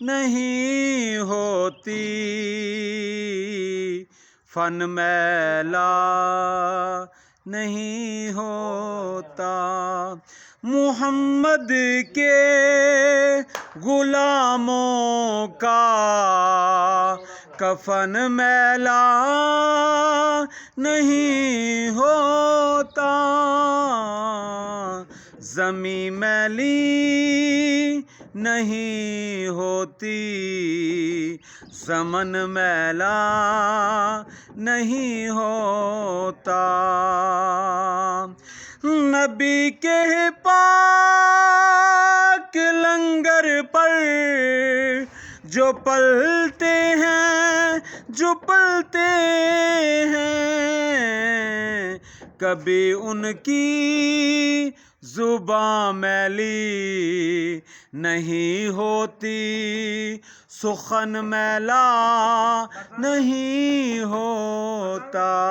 नहीं होती, फन मैला नहीं होता। मुहम्मद के गुलामों का कफन मैला नहीं होता। ज़मीं मैली नहीं होती, ज़मन मैला नहीं होता। नबी के पाक लंगर पर जो पलते हैं, जो पलते हैं, कभी उनकी ज़ुबां मैली नहीं होती, सुखन मैला नहीं होता।